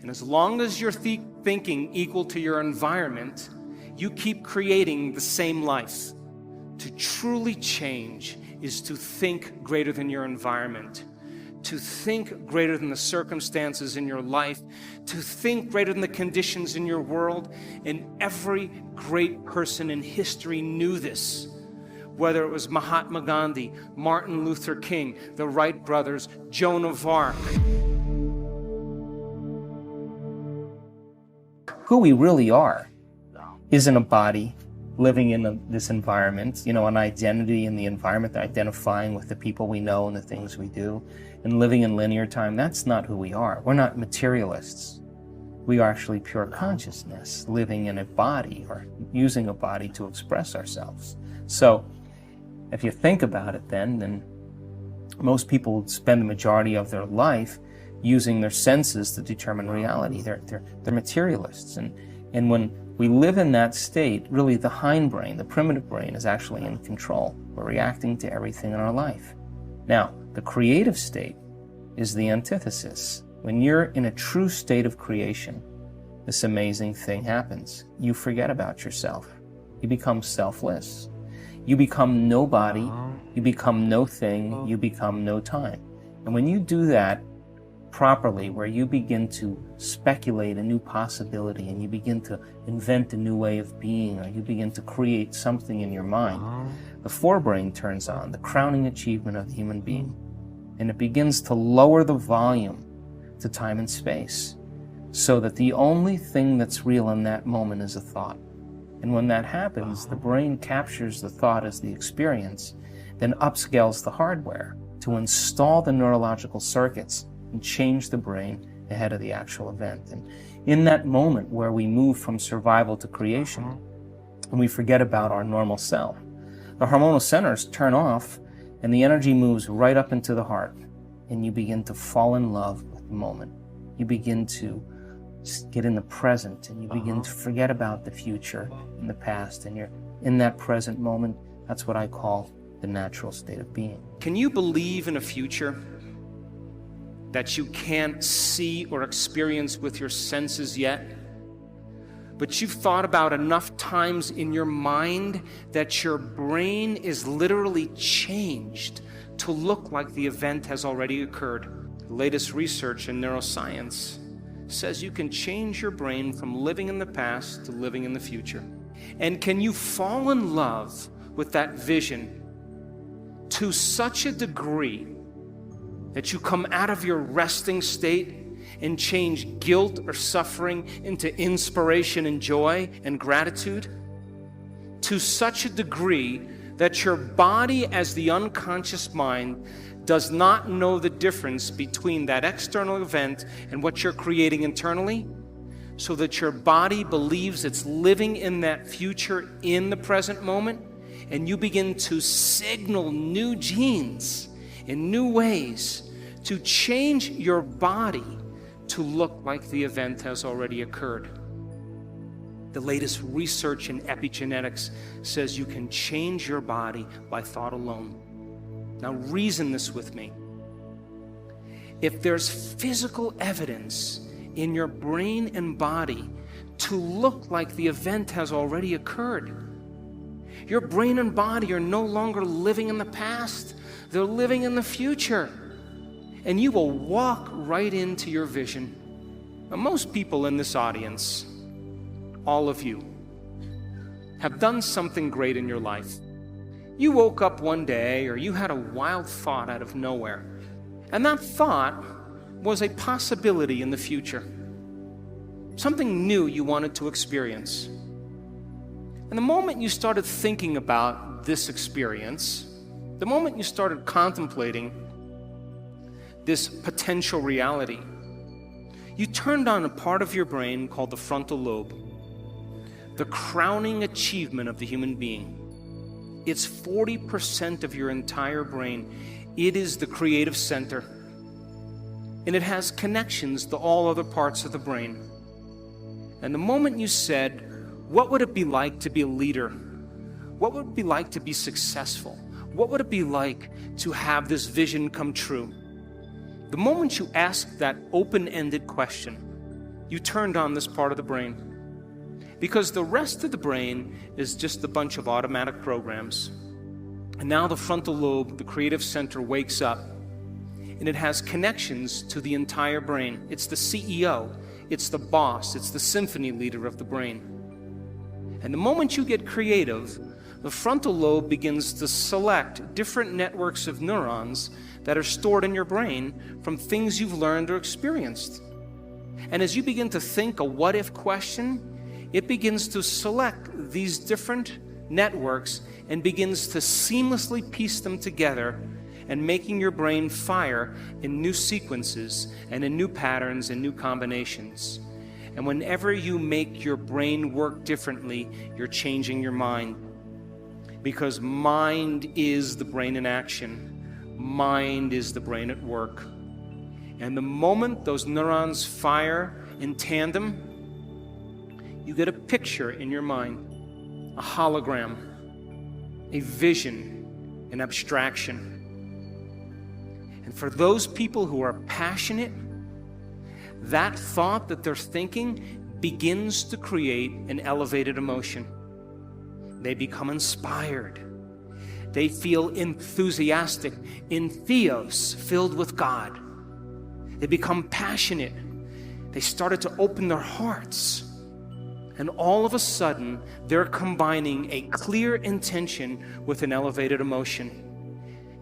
And as long as you're thinking equal to your environment, you keep creating the same life. To truly change is to think greater than your environment, to think greater than the circumstances in your life, to think greater than the conditions in your world. And every great person in history knew this. Whether it was Mahatma Gandhi, Martin Luther King, the Wright brothers, Joan of Arc. Who we really are isn't a body living in this environment, an identity in the environment, identifying with the people we know and the things we do, and living in linear time. That's not who we are. We're not materialists. We are actually pure consciousness, living in a body or using a body to express ourselves. So if you think about it then most people spend the majority of their life using their senses to determine reality. They're materialists. And when we live in that state, really the hindbrain, the primitive brain, is actually in control. We're reacting to everything in our life. Now, the creative state is the antithesis. When you're in a true state of creation, this amazing thing happens. You forget about yourself. You become selfless. You become nobody. You become no thing. You become no time. And when you do that properly, where you begin to speculate a new possibility and you begin to invent a new way of being, or you begin to create something in your mind, the forebrain turns on, the crowning achievement of the human being, and it begins to lower the volume to time and space, so that the only thing that's real in that moment is a thought. And when that happens, the brain captures the thought as the experience, then upscales the hardware to install the neurological circuits and change the brain ahead of the actual event. And in that moment where we move from survival to creation, and we forget about our normal self, the hormonal centers turn off and the energy moves right up into the heart, and you begin to fall in love with the moment. You begin to get in the present, and you begin to forget about the future and the past, and you're in that present moment. That's what I call the natural state of being. Can you believe in a future that you can't see or experience with your senses yet, but you've thought about enough times in your mind that your brain is literally changed to look like the event has already occurred? The latest research in neuroscience says you can change your brain from living in the past to living in the future. And can you fall in love with that vision to such a degree that you come out of your resting state and change guilt or suffering into inspiration and joy and gratitude? To such a degree that your body, as the unconscious mind, does not know the difference between that external event and what you're creating internally, so that your body believes it's living in that future in the present moment, and you begin to signal new genes in new ways to change your body to look like the event has already occurred. The latest research in epigenetics says you can change your body by thought alone. Now reason this with me. If there's physical evidence in your brain and body to look like the event has already occurred, your brain and body are no longer living in the past, they're living in the future. And you will walk right into your vision. Now, most people in this audience, all of you, have done something great in your life. You woke up one day, or you had a wild thought out of nowhere, and that thought was a possibility in the future. Something new you wanted to experience. And the moment you started thinking about this experience, the moment you started contemplating this potential reality, you turned on a part of your brain called the frontal lobe, the crowning achievement of the human being. It's 40% of your entire brain. It is the creative center, and it has connections to all other parts of the brain. And the moment you said, what would it be like to be a leader? What would it be like to be successful? What would it be like to have this vision come true? The moment you asked that open-ended question, you turned on this part of the brain. Because the rest of the brain is just a bunch of automatic programs. And now the frontal lobe, the creative center, wakes up. And it has connections to the entire brain. It's the CEO, it's the boss, it's the symphony leader of the brain. And the moment you get creative, the frontal lobe begins to select different networks of neurons that are stored in your brain from things you've learned or experienced. And as you begin to think a what-if question, it begins to select these different networks and begins to seamlessly piece them together and making your brain fire in new sequences and in new patterns and new combinations. And whenever you make your brain work differently, you're changing your mind. Because mind is the brain in action. Mind is the brain at work. And the moment those neurons fire in tandem, you get a picture in your mind, a hologram, a vision, an abstraction. And for those people who are passionate, that thought that they're thinking begins to create an elevated emotion. They become inspired. They feel enthusiastic, in theos, filled with God. They become passionate. They started to open their hearts. And all of a sudden, they're combining a clear intention with an elevated emotion.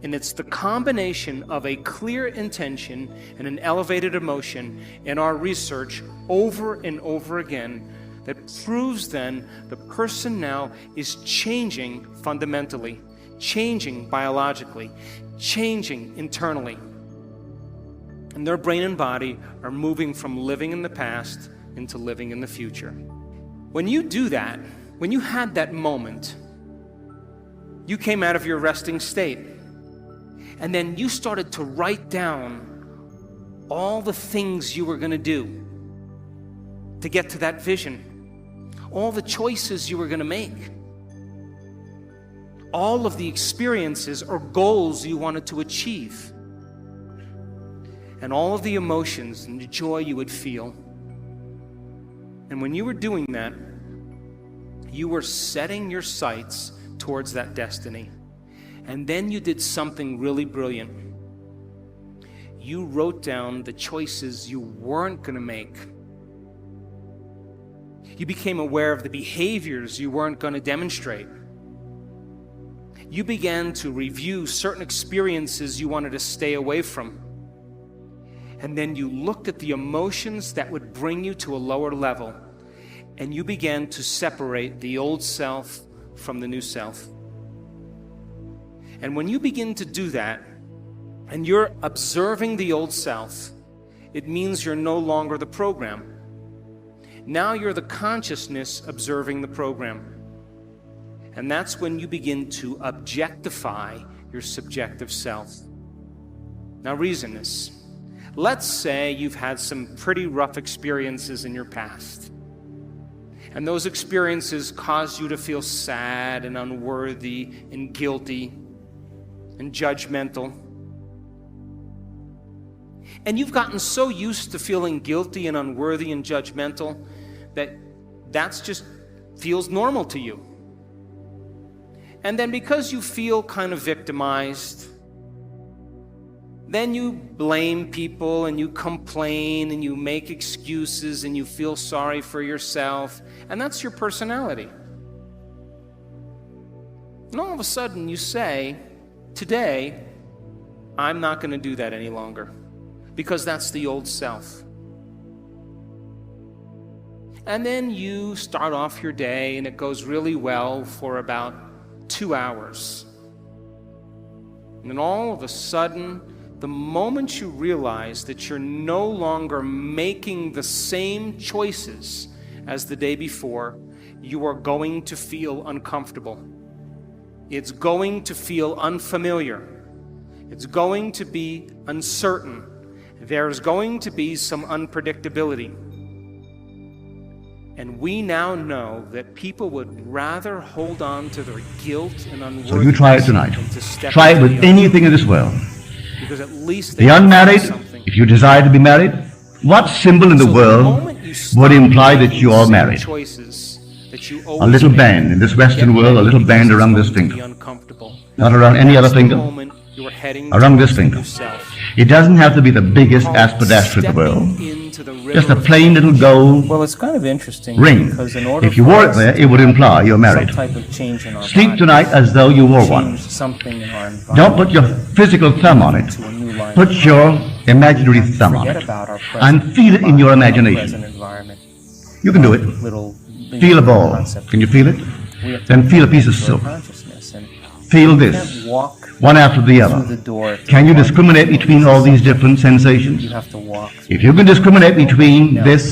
And it's the combination of a clear intention and an elevated emotion in our research over and over again that proves then the person now is changing fundamentally, changing biologically, changing internally. And their brain and body are moving from living in the past into living in the future. When you do that, when you had that moment, you came out of your resting state. And then you started to write down all the things you were going to do to get to that vision, all the choices you were going to make, all of the experiences or goals you wanted to achieve, and all of the emotions and the joy you would feel. And when you were doing that, you were setting your sights towards that destiny. And then you did something really brilliant. You wrote down the choices you weren't going to make. You became aware of the behaviors you weren't going to demonstrate. You began to review certain experiences you wanted to stay away from. And then you looked at the emotions that would bring you to a lower level. And you began to separate the old self from the new self. And when you begin to do that, and you're observing the old self, it means you're no longer the program. Now you're the consciousness observing the program. And that's when you begin to objectify your subjective self. Now reason this. Let's say you've had some pretty rough experiences in your past. And those experiences caused you to feel sad and unworthy and guilty and judgmental. And you've gotten so used to feeling guilty and unworthy and judgmental that that's just feels normal to you. And then because you feel kind of victimized, then you blame people and you complain and you make excuses and you feel sorry for yourself, and that's your personality. And all of a sudden you say, today, I'm not going to do that any longer, because that's the old self. And then you start off your day and it goes really well for about 2 hours. And then all of a sudden, the moment you realize that you're no longer making the same choices as the day before, you are going to feel uncomfortable. It's going to feel unfamiliar. It's going to be uncertain. There's going to be some unpredictability. And we now know that people would rather hold on to their guilt and unworthiness. So you try it tonight. Try it with anything in this world. Because at least the unmarried, if you desire to be married, what symbol in the world would imply that you are married. A little band in this Western world, a little band around this finger. Not around any other finger, around this finger. It doesn't have to be the biggest aspidastra in the world. Just a plain little gold Well, it's kind of interesting ring. because in order If you for wore it us there, to it would imply you're have married. some type of change in our Sleep body, tonight as though you wore one. change something in our environment Don't put your physical thumb on it. to a new line. Put your imaginary thumb on Forget it. about our And present feel it in your body, our imagination. present environment. You can do it. Little Feel a ball. concept. Can you feel it? We have to Then feel a piece of into our silk. consciousness, and Feel you this. can't walk One after the through other. the door to Can you the one discriminate between all these different you sensations? have to walk. If you can discriminate between this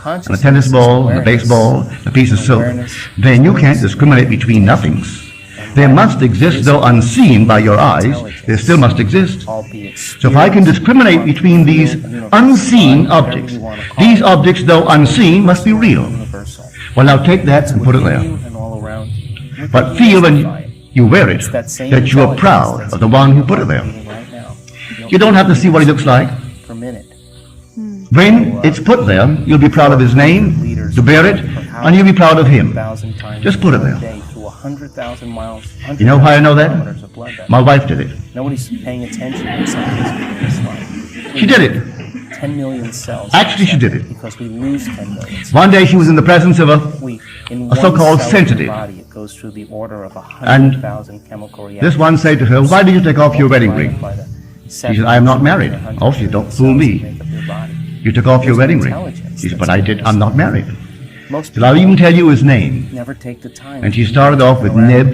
and a tennis ball, and a baseball, a piece of silk, then you can't discriminate between nothings. They must exist, though unseen by your eyes, they still must exist. So if I can discriminate between these unseen objects, these objects, though unseen, must be real. Well, now take that and put it there. But feel when you wear it that you are proud of the one who put it there. You don't have to see what he looks like. Per minute. When it's put there, you'll be proud of his name, to bear it, and you'll be proud of him. Just put it there. You know how I know that? My wife did it. Nobody's paying attention to something. She did it. 10 million cells. Actually, she did it. Because we lose 10 million cells. One day she was in the presence of a so-called sensitive. Body, it goes through the order of And 100,000 chemical reactions. This one said to her, "Why did you take off your wedding ring?" She said, "I am not married." "Oh, you don't fool me. You took off your wedding ring." She said, "But I did. I'm not married." Most Till I'll even tell you his name. never take the time. And she started off with Neb,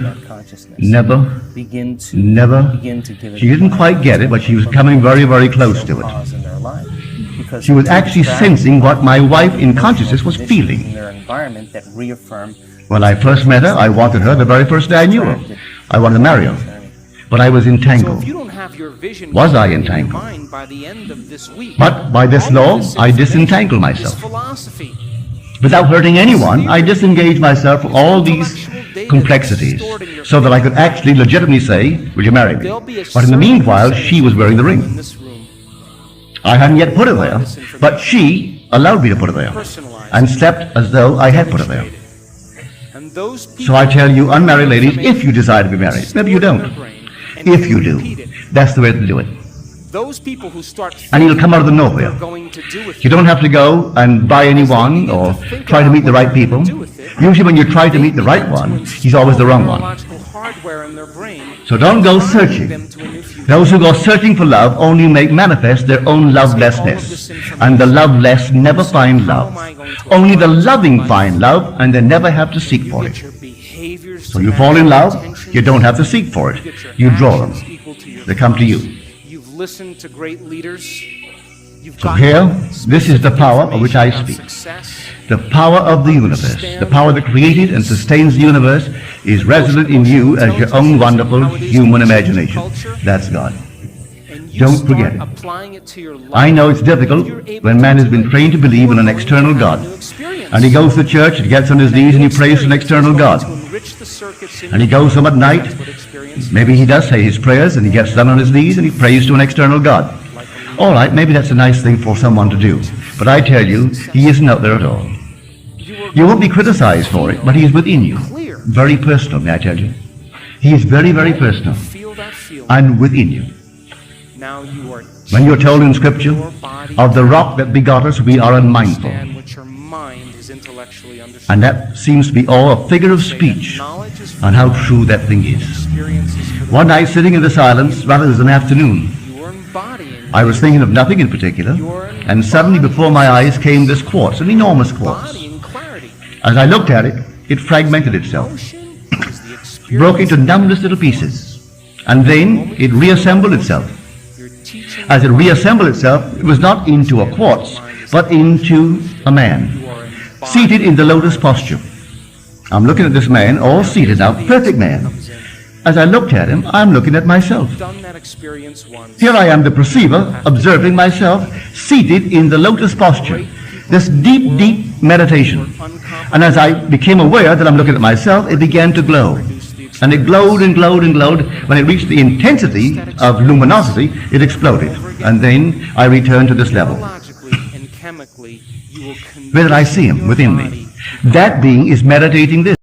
never, begin to never. begin to give it She didn't quite get it, but she was coming very, very close to it. in their life. Because She was actually sensing what my wife in consciousness was in feeling. their environment that reaffirm When I first met her, I wanted her the very first day I knew her. I wanted to marry her. But I was So entangled. if you don't have your vision Was I clear in your entangled? mind by the end of this week, But by this all law, of this I information, disentangle this myself. philosophy, Without hurting anyone, I disengaged myself from all these complexities so that I could actually legitimately say, "Will you marry me?" there'll be a But in the certain meanwhile, she was wearing the percentage ring. in this room, I hadn't yet put it there, but she allowed me to put it there personalized, and slept as though I had put it there. and those people So I tell you, unmarried ladies, if you desire to be married, maybe you don't. If you do, that's the way to do it. those people who start And it'll come out of the nowhere. going to do with You don't have to go and buy anyone or try to meet the right people. Usually when you try to meet the right one, he's always the wrong one. neurological hardware in their brain, So don't go searching. them to a new future. Those who go searching for love only make manifest their own lovelessness. And the loveless never find love. Only the loving find love, and they never have to seek for it. Get your behaviors So to you match fall in your love, intentions. you don't have to seek for it. Get your You draw them. actions equal to your They come to you. You've listened to great leaders. You've So gotten here, this is the power of which I information speak. about success. The power of the universe, the power that created and sustains the universe, is resident in you as your own wonderful human imagination. That's God. And you Don't start forget it. applying it to your life. I know it's difficult when man has been trained to believe in an external God. And he goes to church and gets on his knees and he prays to an external God. And he goes home at night, maybe he does say his prayers and he gets down on his knees and he prays to an external God. All right, maybe that's a nice thing for someone to do. But I tell you, he isn't out there at all. You won't be criticized for it, but he is within you. Very personal, may I tell you. He is very, very personal Feel that feeling. and within you. Now you are When you're told in Scripture, of the rock that begot us, we are unmindful. understand what your mind is intellectually understood. And that seems to be all a figure of speech Knowledge is on how true that thing is. experiences for the One night, sitting in the silence, rather it was an afternoon, you are embodying I was thinking of nothing in particular, and suddenly before my eyes came this quartz, an enormous quartz. embodying clarity. As I looked at it, it fragmented itself, Motion is the experience. broke into numberless little pieces, and then it reassembled itself. You're teaching As it reassembled itself, it was not into a quartz, but into a man, seated in the lotus posture. I'm looking at this man, all seated now, perfect man. As I looked at him, I'm looking at myself. done that experience once. Here I am, the perceiver, observing myself, seated in the lotus posture. This deep, deep meditation. And as I became aware that I'm looking at myself, it began to glow. And it glowed and glowed and glowed. When it reached the intensity of luminosity, it exploded. And then I returned to this level. Biologically and chemically, you will connect whether I see him within me. That being is meditating this.